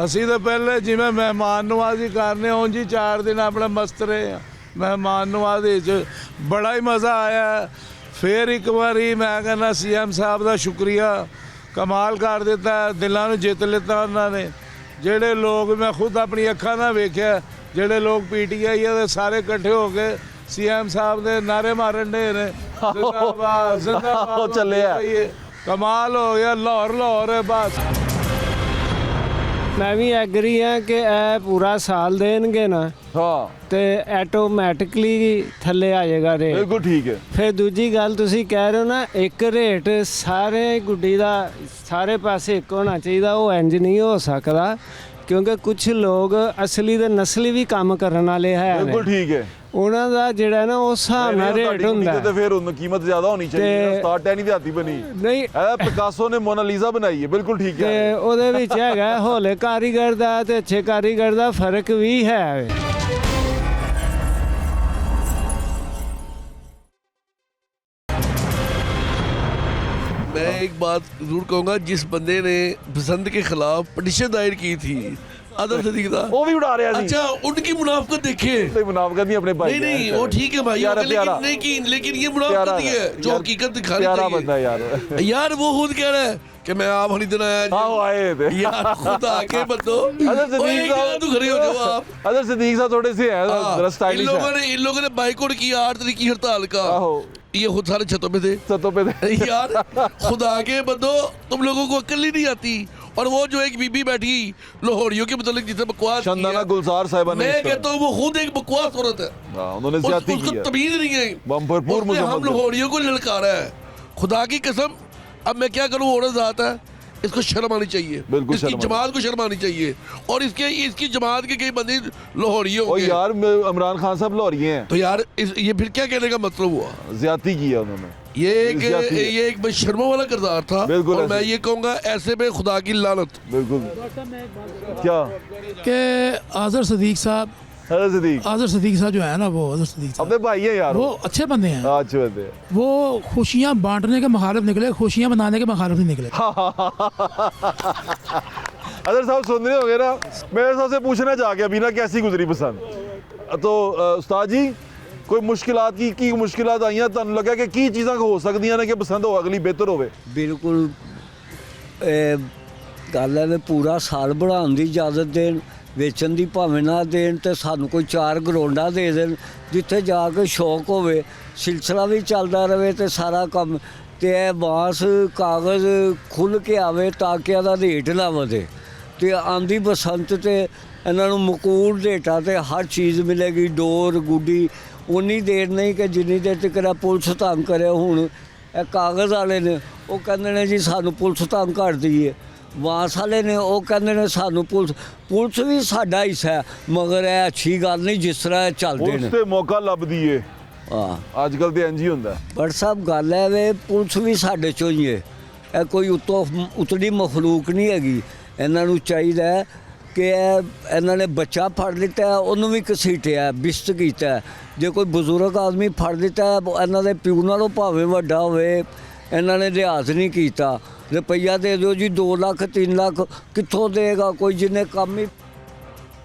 ਅਸੀਂ ਤਾਂ ਪਹਿਲੇ ਜਿਵੇਂ ਮਹਿਮਾਨ ਨਵਾਜ਼ੀ ਕਰਨੇ ਉਂਝ ਹੀ 4 ਦਿਨ ਆਪਣਾ ਮਸਤ ਰਹੇ ਹਾਂ ਮਹਿਮਾਨ ਨਵਾਜ਼ੀ 'ਚ, ਬੜਾ ਹੀ ਮਜ਼ਾ ਆਇਆ। ਫਿਰ ਇੱਕ ਵਾਰੀ ਮੈਂ ਕਹਿੰਦਾ CM ਸਾਹਿਬ ਦਾ ਸ਼ੁਕਰੀਆ, ਕਮਾਲ ਕਰ ਦਿੱਤਾ, ਦਿਲਾਂ ਨੂੰ ਜਿੱਤ ਲਿੱਤਾ ਉਹਨਾਂ ਨੇ। ਜਿਹੜੇ ਲੋਕ ਮੈਂ ਖੁਦ ਆਪਣੀ ਅੱਖਾਂ ਨਾਲ ਵੇਖਿਆ, ਜਿਹੜੇ ਲੋਕ PTI ਦੇ ਸਾਰੇ ਇਕੱਠੇ ਹੋ ਕੇ CM ਸਾਹਿਬ ਦੇ ਨਾਰੇ ਮਾਰਨ ਡੇ ਨੇ, ਜ਼ਿੰਦਾਬਾਦ ਜ਼ਿੰਦਾਬਾਦ, ਉਹ ਚੱਲਿਆ। ਕਮਾਲ ਹੋ ਗਿਆ, ਲਾਹੌਰ ਹੈ ਬਸ। ਮੈਂ ਵੀ ਐਗਰੀ ਹਾਂ ਕਿ ਇਹ ਪੂਰਾ ਸਾਲ ਦੇਣਗੇ ਨਾ ਹਾਂ ਤੇ ਆਟੋਮੈਟਿਕਲੀ ਥੱਲੇ ਆ ਜਾਏਗਾ ਰੇਟ। ਬਿਲਕੁਲ ਠੀਕ ਹੈ। ਫਿਰ ਦੂਜੀ ਗੱਲ ਤੁਸੀਂ ਕਹਿ ਰਹੇ ਹੋ ਨਾ ਇੱਕ ਰੇਟ ਸਾਰੇ ਗੁੱਡੀ ਦਾ ਸਾਰੇ ਪਾਸੇ ਇੱਕ ਹੋਣਾ ਚਾਹੀਦਾ, ਉਹ ਇੰਜ ਨਹੀਂ ਹੋ ਸਕਦਾ ਕਿਉਂਕਿ ਕੁਝ ਲੋਕ ਅਸਲੀ ਤੇ ਨਸਲੀ ਵੀ ਕੰਮ ਕਰਨ ਵਾਲੇ ਹੈ ਨੇ, ਬਿਲਕੁਲ ਠੀਕ ਹੈ। ਉਹਨਾਂ ਦਾ ਜਿਹੜਾ ਨਾ ਉਸ ਹਿਸਾਬ ਨਾਲ ਰੇਟ ਹੁੰਦਾ ਤੇ ਫਿਰ ਉਹਨਾਂ ਕੀਮਤ ਜ਼ਿਆਦਾ ਹੋਣੀ ਚਾਹੀਦੀ ਹੈ। ਉਸਤਾਦ ਟੈਨੀ ਦੇ ਹੱਥੀ ਬਣੀ ਨਹੀਂ ਇਹ ਪਿਕਾਸੋ ਨੇ ਮੋਨਾਲੀਜ਼ਾ ਬਣਾਈ ਹੈ। ਬਿਲਕੁਲ ਠੀਕ ਤੇ ਹੈ। ਉਹਦੇ ਵਿੱਚ ਹੈਗਾ ਹੋਲੇ ਕਾਰੀਗਰ ਦਾ ਤੇ ਅੱਛੇ ਕਾਰੀਗਰ ਦਾ ਫਰਕ ਵੀ ਹੈ। मैं एक बात जरूर कहूँगा, जिस बंदे ने बसंत के खिलाफ पटिशन दायर की थी आदर सदीक दा, ਉਹ ਵੀ ਉਡਾ ਰਿਹਾ ਸੀ। अच्छा उनकी मुनाफकत देखे। ਤੇ ਮੁਨਾਫਕਤ ਨਹੀਂ ਆਪਣੇ ਭਾਈ नहीं नहीं वो ठीक है भाई, प्यारा, प्यारा। लेकिन ये मुनाफकत नहीं है जो यार, हकीकत दिखानी प्यारा बंदा चाहिए। यार। यार वो खुद कह रहा है कि मैं आप हनी दिन आया जी। ਆਹੋ ਆਏ थे। यार खुद आके बतो अदर सदीक साहब तू खड़े हो जाओ आप। अदर सदीक साहब थोड़े से है जरा इन स्टाइलिश लोगों है। ने बाइकआउट किया 8 तारीख की हड़ताल का, आहो ये खुद सारे छतों पे थे। सतों पे यार खुदा के बंदो, तुम लोगों को अक्ल ही नहीं आती। और वो जो एक बीबी बैठी लाहौरियों के मतलब जिसे बकवास शंदाना गुलजार साहिबा ने मैं कहता हूँ वो खुद एक बकवास औरत है। हाँ, उन्होंने ज्यादती की उसको है। तमीज नहीं है। भरपूर उसने हम लाहौरियों को ललकारा है, खुदा की कसम। अब मैं क्या करूँ, औरत जात है, इसको शर्म आनी चाहिए, बिल्कुल इसकी शर्म जमात को शर्म आनी चाहिए। और इसकी जमात के कई बंदे लाहौरी ओ होंगे। यार इमरान खान साहब लाहौरी हैं, तो यार ये फिर क्या कहने का मतलब हुआ? ज्यादती की है उन्होंने। ये ज्यादती है। एक शर्मों वाला किरदार था। बिल्कुल और ऐसे। मैं ये कहूँगा ऐसे में खुदा की लानत। बिल्कुल। क्या कि आज़र सदीक साहब जो है ना, वो आज़र सदीक साहब अपने भाई है यार, वो अच्छे बंदे हैं। अच्छे बंदे हैं। वो खुशियाँ बांटने के मुखालिफ निकले, खुशियाँ मनाने के मुखालिफ नहीं निकले। अदर साहब सुन रहे होंगे ना, मेरे सबसे पूछना जाके अभी ना कैसी गुजरी पसंद। तो उस्ताद जी कोई मुश्किलात की मुश्किलात आई हैं, ਤੁਹਾਨੂੰ ਲੱਗਾ ਕਿ ਕੀ ਚੀਜ਼ਾਂ ਹੋ ਸਕਦੀਆਂ ਨੇ ਕਿ ਪਸੰਦ ਹੋ ਅਗਲੀ ਬਿਹਤਰ ਹੋਵੇ? ਬਿਲਕੁਲ ਗੱਲ ਹੈ ਵੀ ਪੂਰਾ ਸਾਲ ਬਣਾਉਣ ਦੀ ਇਜਾਜ਼ਤ ਦੇਣ, ਵੇਚਣ ਦੀ ਭਾਵੇਂ ਨਾ ਦੇਣ, ਤੇ ਸਾਨੂੰ ਕੋਈ 4 ਗਰਾਊਂਡਾਂ ਦੇ ਦੇਣ ਜਿੱਥੇ ਜਾ ਕੇ ਸ਼ੌਕ ਹੋਵੇ, ਸਿਲਸਿਲਾ ਵੀ ਚੱਲਦਾ ਰਹੇ ਤੇ ਸਾਰਾ ਕੰਮ, ਤੇ ਇਹ ਬਾਂਸ ਕਾਗਜ਼ ਖੁੱਲ੍ਹ ਕੇ ਆਵੇ ਤਾਂ ਕਿ ਇਹਦਾ ਰੇਟ ਨਾ ਵਧੇ। ਤੇ ਆਂਦੀ ਬਸੰਤ ਤੇ ਇਹਨਾਂ ਨੂੰ ਮਕੂਲ ਰੇਟਾਂ ਤੇ ਹਰ ਚੀਜ਼ ਮਿਲੇਗੀ, ਡੋਰ ਗੁੱਡੀ। ਉਨੀ ਦੇਰ ਨਹੀਂ ਕਿ ਜਿੰਨੀ ਦੇਰ ਤੱਕ ਪੁਲਿਸ ਤੰਗ ਕਰੇ। ਹੁਣ ਇਹ ਕਾਗਜ਼ ਵਾਲੇ ਨੇ ਉਹ ਕਹਿੰਦੇ ਨੇ ਜੀ ਸਾਨੂੰ ਪੁਲਿਸ ਤੰਗ ਕਰਦੀ ਹੈ, ਵਾਸ ਵਾਲੇ ਨੇ ਉਹ ਕਹਿੰਦੇ ਨੇ ਸਾਨੂੰ ਪੁਲਿਸ ਵੀ ਸਾਡਾ ਹਿੱਸਾ ਹੈ, ਮਗਰ ਇਹ ਅੱਛੀ ਗੱਲ ਨਹੀਂ ਜਿਸ ਤਰ੍ਹਾਂ ਇਹ ਚੱਲਦੇ ਉਸ ਨੇ। ਤੇ ਮੌਕਾ ਲੱਭਦੀ ਏ, ਹਾਂ ਅੱਜ ਕੱਲ ਤੇ ਇੰਜ ਹੀ ਹੁੰਦਾ। ਪਰ ਸਭ ਗੱਲ ਹੈ ਵੇ ਪੁਲਿਸ ਵੀ ਸਾਡੇ ਚੋਂ ਹੀ ਹੈ, ਇਹ ਕੋਈ ਉਤਲੀ ਮਖਲੂਕ ਨਹੀਂ ਹੈਗੀ। ਇਹਨਾਂ ਨੂੰ ਚਾਹੀਦਾ ਹੈ ਕਿ ਇਹਨਾਂ ਨੇ ਬੱਚਾ ਫੜ ਲਿੱਤਾ, ਉਹਨੂੰ ਵੀ ਘਸੀਟਿਆ, ਬਿਸਤ ਕੀਤਾ। ਜੇ ਕੋਈ ਬਜ਼ੁਰਗ ਆਦਮੀ ਫੜ ਲਿੱਤਾ, ਇਹਨਾਂ ਦੇ ਪਿਓ ਨਾਲੋਂ ਭਾਵੇਂ ਵੱਡਾ ਹੋਵੇ, ਇਹਨਾਂ ਨੇ ਲਿਹਾਜ਼ ਨਹੀਂ ਕੀਤਾ। ਰੁਪਈਆ ਦੇ ਦਿਓ ਜੀ 2 ਲੱਖ 3 ਲੱਖ ਕਿੱਥੋਂ ਦੇਗਾ ਕੋਈ? ਜਿਹਨੇ ਕੰਮ ਹੀ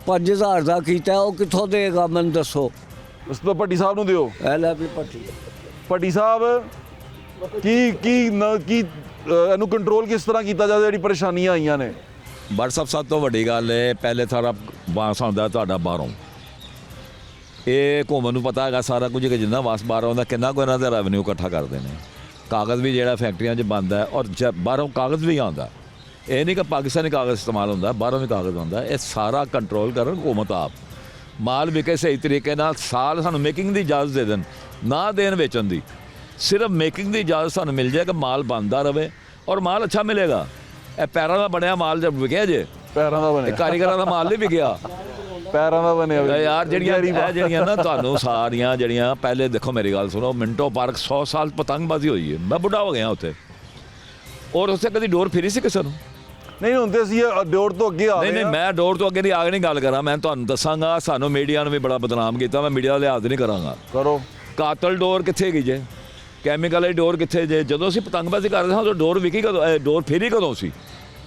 5000 ਦਾ ਕੀਤਾ ਉਹ ਕਿੱਥੋਂ ਦੇਗਾ ਮੈਨੂੰ ਦੱਸੋ? ਉਸ ਤੋਂ ਭੱਟੀ ਸਾਹਿਬ ਨੂੰ ਦਿਓ। ਇਹ ਲੈ ਵੀ ਭੱਟੀ ਭੱਟੀ ਸਾਹਿਬ ਕੀ ਇਹਨੂੰ ਕੰਟਰੋਲ ਕਿਸ ਤਰ੍ਹਾਂ ਕੀਤਾ ਜਾਵੇ ਜਿਹੜੀ ਪਰੇਸ਼ਾਨੀਆਂ ਆਈਆਂ ਨੇ? WhatsApp ਸਭ ਤੋਂ ਵੱਡੀ ਗੱਲ ਹੈ, ਪਹਿਲੇ ਸਾਰਾ ਬਾਂਸ ਆਉਂਦਾ ਤੁਹਾਡਾ ਬਾਹਰੋਂ। ਇਹ ਘੁੰਮਣ ਨੂੰ ਪਤਾ ਹੈਗਾ ਸਾਰਾ ਕੁਝ ਕਿ ਜਿੰਨਾ ਵਾਸ ਬਾਹਰ ਆਉਂਦਾ ਕਿੰਨਾ ਕੁ ਇਹਨਾਂ ਦਾ ਰੈਵਨਿਊ ਇਕੱਠਾ ਕਰਦੇ ਨੇ। ਕਾਗਜ਼ ਵੀ ਜਿਹੜਾ ਫੈਕਟਰੀਆਂ 'ਚ ਬਣਦਾ ਹੈ ਔਰ ਬਾਹਰੋਂ ਕਾਗਜ਼ ਵੀ ਆਉਂਦਾ। ਇਹ ਨਹੀਂ ਕਿ ਪਾਕਿਸਤਾਨੀ ਕਾਗਜ਼ ਇਸਤੇਮਾਲ ਹੁੰਦਾ, ਬਾਹਰੋਂ ਵੀ ਕਾਗਜ਼ ਆਉਂਦਾ। ਇਹ ਸਾਰਾ ਕੰਟਰੋਲ ਕਰਨ ਹੁਕੂਮਤ ਆਪ। ਮਾਲ ਵਿਕੇ ਸਹੀ ਤਰੀਕੇ ਨਾਲ, ਸਾਲ ਸਾਨੂੰ ਮੇਕਿੰਗ ਦੀ ਇਜਾਜ਼ਤ ਦੇ ਦੇਣ, ਨਾ ਦੇਣ ਵੇਚਣ ਦੀ, ਸਿਰਫ ਮੇਕਿੰਗ ਦੀ ਇਜਾਜ਼ਤ ਸਾਨੂੰ ਮਿਲ ਜਾਏ ਕਿ ਮਾਲ ਬਣਦਾ ਰਵੇ ਔਰ ਮਾਲ ਅੱਛਾ ਮਿਲੇਗਾ। ਇਹ ਪੈਰਾਂ ਦਾ ਬਣਿਆ ਮਾਲ ਜਦ ਵਿਕਿਆ ਜੇ, ਪੈਰਾਂ ਦਾ ਇਹ ਬਣਿਆ, ਕਾਰੀਗਰਾਂ ਦਾ ਮਾਲ ਨਹੀਂ ਵਿਕਿਆ ਪੈਰਾਂ ਦਾ ਬਣਿਆ ਯਾਰ। ਜਿਹੜੀਆਂ ਨਾ ਤੁਹਾਨੂੰ ਸਾਰੀਆਂ ਜਿਹੜੀਆਂ ਪਹਿਲੇ ਦੇਖੋ ਮੇਰੀ ਗੱਲ ਸੁਣੋ, ਮਿੰਟੋ ਪਾਰਕ 100 ਸਾਲ ਪਤੰਗਬਾਜ਼ੀ ਹੋਈ ਹੈ। ਮੈਂ ਬੁੱਢਾ ਹੋ ਗਿਆ ਉੱਥੇ, ਔਰ ਉੱਥੇ ਕਦੀ ਡੋਰ ਫਿਰੀ ਸੀ ਕਿਸੇ ਨੂੰ? ਨਹੀਂ ਹੁੰਦੇ ਅਸੀਂ ਡੋਰ ਤੋਂ ਅੱਗੇ ਆ ਗਏ। ਨਹੀਂ ਮੈਂ ਡੋਰ ਤੋਂ ਅੱਗੇ ਨਹੀਂ ਗੱਲ ਕਰਾਂ। ਮੈਂ ਤੁਹਾਨੂੰ ਦੱਸਾਂਗਾ, ਸਾਨੂੰ ਮੀਡੀਆ ਨੇ ਵੀ ਬੜਾ ਬਦਨਾਮ ਕੀਤਾ। ਮੈਂ ਮੀਡੀਆ ਦਾ ਲਿਹਾਜ਼ ਨਹੀਂ ਕਰਾਂਗਾ। ਕਰੋ। ਕਾਤਲ ਡੋਰ ਕਿੱਥੇ ਗਈ ਜੇ? ਕੈਮੀਕਲ ਵਾਲੀ ਡੋਰ ਕਿੱਥੇ ਜੇ? ਜਦੋਂ ਅਸੀਂ ਪਤੰਗਬਾਜ਼ੀ ਕਰਦੇ ਹਾਂ ਉਦੋਂ ਡੋਰ ਵਿਕੀ ਕਦੋਂ? ਡੋਰ ਫਿਰੀ ਕਦੋਂ ਸੀ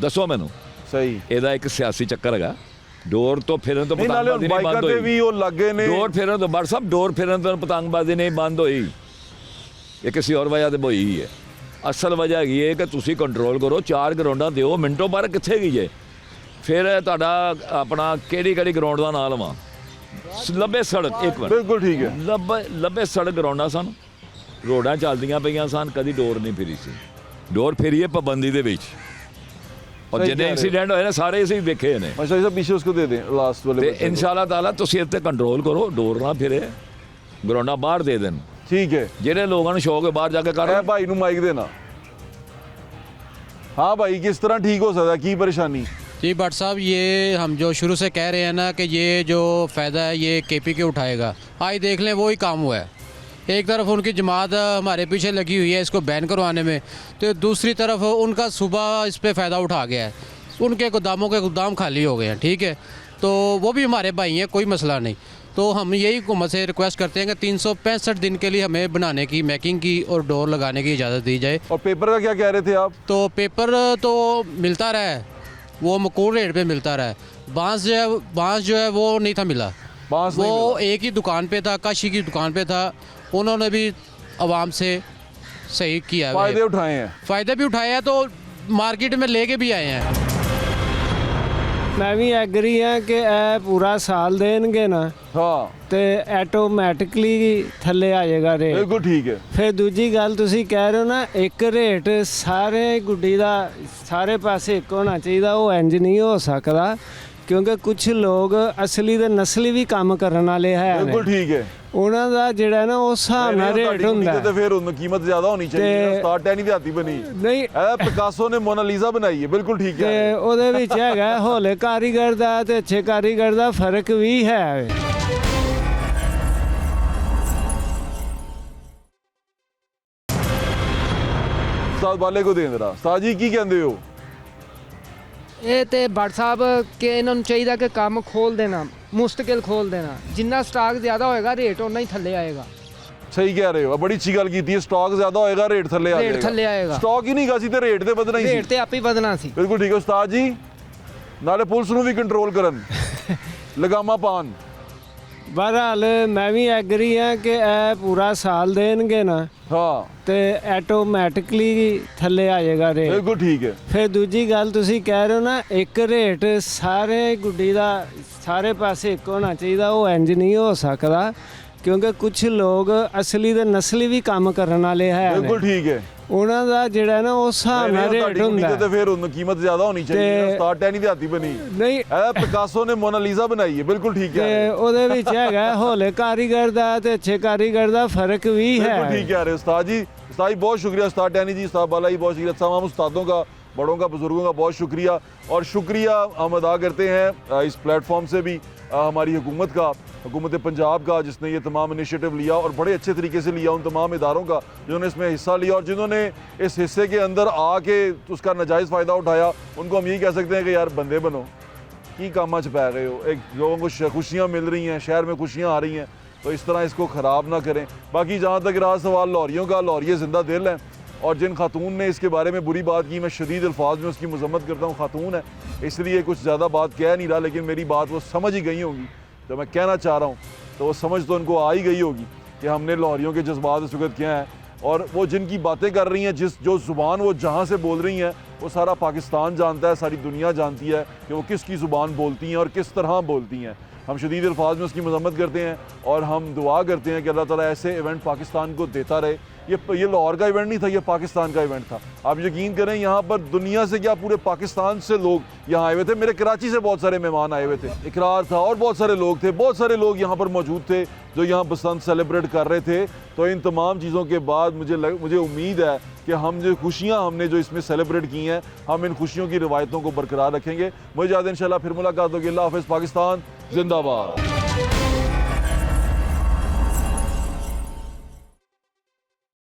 ਦੱਸੋ ਮੈਨੂੰ? ਸਹੀ। ਇਹਦਾ ਇੱਕ ਸਿਆਸੀ ਚੱਕਰ ਹੈਗਾ। ਡੋਰ ਤੋਂ ਫਿਰਨ ਤੋਂ ਪਤੰਗਬਾਜ਼ੀ ਨਹੀਂ ਬੰਦ ਬਾਈਕਾਂ ਤੇ ਹੋਈ। ਵੀ ਉਹ ਲੱਗੇ ਨੇ। ਡੋਰ ਫਿਰਨ ਤੋਂ ਬੜ ਸਾਹਿਬ, ਡੋਰ ਫਿਰਨ ਤੋਂ ਪਤੰਗਬਾਜ਼ੀ ਨਹੀਂ ਬੰਦ ਹੋਈ। ਇਹ ਕਿਸੇ ਹੋਰ ਵਜ੍ਹਾ ਤੇ ਹੋਈ ਹੀ ਹੈ। ਅਸਲ ਵਜ੍ਹਾ ਹੈਗੀ ਹੈ ਕਿ ਤੁਸੀਂ ਕੰਟਰੋਲ ਕਰੋ। 4 ਗਰਾਊਂਡਾਂ ਦਿਓ। ਮਿੰਟੋ ਬਾਅਦ ਕਿੱਥੇ ਗਈ ਜੇ? ਫਿਰ ਤੁਹਾਡਾ ਆਪਣਾ ਕਿਹੜੀ ਗਰਾਊਂਡ ਦਾ ਨਾਂ ਲਵਾਂ? ਲੱਭੇ ਸੜਕ, ਇੱਕ ਮਿੰਟ, ਬਿਲਕੁਲ ਠੀਕ ਹੈ। ਲੱਭੇ ਸੜਕ ਗਰਾਊਂਡਾਂ ਸਨ, ਰੋਡਾਂ ਚੱਲਦੀਆਂ ਪਈਆਂ ਸਨ, ਕਦੀ ਡੋਰ ਨਹੀਂ ਫਿਰੀ ਸੀ। ਡੋਰ ਫਿਰੀ ਹੈ ਪਾਬੰਦੀ ਦੇ ਵਿੱਚ। ਔਰ ਜਿੰਨੇ ਐਕਸੀਡੈਂਟ ਹੋਏ ਨੇ ਸਾਰੇ ਅਸੀਂ ਵੇਖੇ ਨੇ। ਅੱਛਾ ਸਾਹਿਬ ਪਿੱਛੇ ਉਸको ਦੇ ਦੇ ਲਾਸਟ ਵਾਲੇ। ਤੇ ਇਨਸ਼ਾਅੱਲਾ ਤਾਲਾ ਤੁਸੀਂ ਇੱਥੇ ਕੰਟਰੋਲ ਕਰੋ, ਡੋਰ ਨਾ ਫਿਰੇ, ਗਰਾਊਂਡਾਂ ਬਾਹਰ ਦੇ ਦੇਣ। ਠੀਕ ਹੈ। ਜਿਹੜੇ ਲੋਕਾਂ ਨੂੰ ਸ਼ੌਕ ਹੈ ਬਾਹਰ ਜਾ ਕੇ ਕਰਨ। ਭਾਈ ਨੂੰ ਮਾਈਕ ਦੇਣਾ। हाँ भाई, किस तरह ठीक हो सकता है, की परेशानी? जी भट्ट साहब, ये हम जो शुरू से कह रहे हैं ना कि ये जो फ़ायदा है ये KPK उठाएगा, आज देख लें वही काम हुआ है। एक तरफ उनकी जमात हमारे पीछे लगी हुई है इसको बैन करवाने में, तो दूसरी तरफ उनका सुबह इस पर फ़ायदा उठा गया है। उनके गोदामों के गोदाम खाली हो गए हैं, ठीक है, तो वो भी हमारे भाई हैं, कोई मसला नहीं। तो हम यही हुकूमत से रिक्वेस्ट करते हैं कि 365 दिन के लिए हमें बनाने की, मैकिंग की और डोर लगाने की इजाज़त दी जाए। और पेपर का क्या कह रहे थे आप? तो पेपर तो मिलता रहा है, वो मकूल रेट पे मिलता रहा है। बांस जो है वो नहीं था मिला। बांस वो नहीं मिला। एक ही दुकान पे था, काशी की दुकान पे था। उन्होंने भी आवाम से सही किया है, फायदे उठाए हैं। फ़ायदे भी उठाए हैं, तो मार्केट में लेके भी आए हैं। मैं भी एग्री हाँ कि ਇਹ ਪੂਰਾ ਸਾਲ ਦੇਣਗੇ ਨਾ हाँ ਤੇ ਆਟੋਮੈਟਿਕਲੀ ਥੱਲੇ ਆ ਜਾਏਗਾ ਰੇਟ। बिल्कुल ठीक है। ਫਿਰ ਦੂਜੀ ਗੱਲ ਤੁਸੀਂ ਕਹਿ ਰਹੇ ਹੋ ਨਾ ਇੱਕ ਰੇਟ ਸਾਰੇ ਗੁੱਡੀ ਦਾ ਸਾਰੇ ਪਾਸੇ ਇੱਕ ਹੋਣਾ ਚਾਹੀਦਾ, ਉਹ ਇੰਜ ਨਹੀਂ ਹੋ ਸਕਦਾ ਕਿਉਂਕਿ ਕੁਝ ਲੋਕ ਅਸਲੀ ਤੇ ਨਸਲੀ ਵੀ ਕੰਮ ਕਰਨ ਵਾਲੇ ਹੈ ਨੇ। बिल्कुल ठीक है। ਉਹਨਾਂ ਦਾ ਜਿਹੜਾ ਨਾ ਉਸ ਹਿਸਾਬ ਨਾਲ ਰੇਟ ਹੁੰਦਾ तो फिर उन कीमत ज्यादा होनी चाहिए। ते- उस्ताद टैनी दी हाथी बनी। ਨਹੀਂ पिकासो ने मोनालिसा बनाई है। बिल्कुल ठीक ਤੇ है। ਉਹਦੇ ਵਿੱਚ ਹੈਗਾ ਹੌਲੇ ਕਾਰੀਗਰ ਦਾ ਤੇ ਅੱਛੇ ਕਾਰੀਗਰ ਦਾ ਫਰਕ ਵੀ ਹੈ। उस्ताद वाले को दें जरा। उस्ताद जी की कहते हो? ਇਹ ਤੇ ਭੱਟ ਸਾਹਿਬ ਕਿ ਇਹਨਾਂ ਨੂੰ ਚਾਹੀਦਾ ਕਿ ਕੰਮ ਖੋਲ ਦੇਣਾ, ਮੁਸਤਕਿਲ ਖੋਲ ਦੇਣਾ। ਜਿੰਨਾ ਸਟਾਕ ਜ਼ਿਆਦਾ ਹੋਏਗਾ ਰੇਟ ਉਨਾ ਹੀ ਥੱਲੇ ਆਏਗਾ। सही कह रहे हो, बड़ी अच्छी गल की थी। स्टॉक ज्यादा होएगा, रेट थल्ले आ ਰੇਟ जाएगा। ਥੱਲੇ ਆਏਗਾ, स्टॉक ही नहीं गा सी ते रेट ते ਵਧਣਾ ही ਰੇਟ ਸੀ। ਤੇ ਆਪੇ ਹੀ ਵਧਣਾ ਸੀ। ਬਿਲਕੁਲ ਠੀਕ ਹੈ ਉਸਤਾਦ ਜੀ। ਨਾਲੇ ਪੁਲਿਸ ਨੂੰ ਵੀ ਕੰਟਰੋਲ ਕਰਨ, ਲਗਾਮਾਂ ਪਾਣ। ਬਹਰਹਾਲ ਮੈਂ ਵੀ ਐਗਰੀ ਹਾਂ ਕਿ ਇਹ ਪੂਰਾ ਸਾਲ ਦੇਣਗੇ ਨਾ ਹਾਂ ਤੇ ਆਟੋਮੈਟਿਕਲੀ ਥੱਲੇ ਆ ਜਾਏਗਾ ਰੇਟ। ਬਿਲਕੁਲ ਠੀਕ ਹੈ। ਫਿਰ ਦੂਜੀ ਗੱਲ ਤੁਸੀਂ ਕਹਿ ਰਹੇ ਹੋ ਨਾ ਇੱਕ ਰੇਟ ਸਾਰੇ ਗੁੱਡੀ ਦਾ ਸਾਰੇ ਪਾਸੇ ਇੱਕ ਹੋਣਾ ਚਾਹੀਦਾ, ਉਹ ਇੰਜ ਨਹੀਂ ਹੋ ਸਕਦਾ ਕਿਉਂਕਿ ਕੁਝ ਲੋਕ ਅਸਲੀ ਤੇ ਨਸਲੀ ਵੀ ਕੰਮ ਕਰਨ ਵਾਲੇ ਹੈ बिल्कुल ठीक है। ਉਹਨਾਂ ਦਾ ਜਿਹੜਾ ਨਾ ਉਸ ਹਿਸਾਬ ਨਾਲ ਰੇਟ ਤੁਹਾਡੀ ਹੁੰਦਾ ਕੁੜੀ ਤੇ ਫਿਰ ਉਹਨਾਂ कीमत ਜ਼ਿਆਦਾ ਹੋਣੀ ਚਾਹੀਦੀ ਹੈ। ਤੇ- ਉਸਤਾਦ ਟੈਨੀ ਦੀ ਹੱਥੀ ਬਣੀ ਨਹੀਂ ਇਹ ਪਿਕਾਸੋ ਨੇ ਮੋਨਾਲੀਜ਼ਾ ਬਣਾਈ ਹੈ। ਬਿਲकुल ठीक ਤੇ है। ਉਹਦੇ ਵਿੱਚ ਹੈਗਾ ਹੌਲੇ ਕਾਰੀਗਰ ਦਾ ਤੇ ਅੱਛੇ ਕਾਰੀਗਰ ਦਾ ਫਰਕ ਵੀ बिल्कुल ਹੈ ठीक कह रहे हैं उस्ताद जी। उस्ताद जी बहुत शुक्रिया, उस्ताद टैनी जी, उस्ताद बाला जी बहुत शुक्रिया। तमाम उस्तादों का, बड़ों का, बुजुर्गों का बहुत शुक्रिया। और शुक्रिया हम अदा करते हैं इस प्लेटफॉर्म से भी हमारी हुकूमत का, हुकूमत पंजाब का, जिसने ये तमाम इनिशिएटिव लिया और बड़े अच्छे तरीके से लिया, उन तमाम इदारों का जिन्होंने इसमें हिस्सा लिया और जिन्होंने इस हिस्से के अंदर आके उसका नाजायज़ फ़ायदा उठाया। उनको हम यही कह सकते हैं कि यार बंदे बनो, की कामा च पै गए हो। एक लोगों को खुशियाँ मिल रही हैं, शहर में खुशियाँ आ रही हैं, तो इस तरह इसको ख़राब ना करें। बाकी जहाँ तक रहा सवाल लॉरियों का, लॉरिये ज़िंदा दिल हैं और जिन खातून ने इसके बारे में बुरी बात की, मैं शदीद अल्फाज में उसकी मजम्मत करता हूँ। खातून है इसलिए कुछ ज़्यादा बात कह नहीं रहा, लेकिन मेरी बात वो समझ ही गई होंगी। जो मैं कहना चाह रहा हूँ तो वो समझ तो उनको आ ही गई होगी कि हमने लाहौरियों के जज्बात इस वक्त क्या हैं। और वो जिनकी बातें कर रही हैं, जो ज़ुबान वो जहाँ से बोल रही हैं, वो सारा पाकिस्तान जानता है, सारी दुनिया जानती है कि वो किसकी ज़ुबान बोलती हैं और किस तरह बोलती हैं। हम शदीद अल्फाज में उसकी मजम्मत करते हैं और हम दुआ करते हैं कि अल्लाह ताला ऐसे इवेंट पाकिस्तान को देता रहे। ये लाहौर का इवेंट नहीं था, ये पाकिस्तान का इवेंट था। आप यकीन करें यहाँ पर दुनिया से क्या पूरे पाकिस्तान से लोग यहाँ आए हुए थे। मेरे कराची से बहुत सारे मेहमान आए हुए थे, इकरार था और बहुत सारे लोग थे, बहुत सारे लोग यहाँ पर मौजूद थे जो यहाँ बसंत सेलिब्रेट कर रहे थे। तो इन तमाम चीज़ों के बाद मुझे उम्मीद है कि हम जो खुशियाँ हमने जो इसमें सेलिब्रेट की हैं, हम इन खुशियों की रिवायतों को बरकरार रखेंगे। मुझे याद है इंशाल्लाह फिर मुलाकात होगी। अल्लाह हाफ़िज़। पाकिस्तान जिंदाबाद।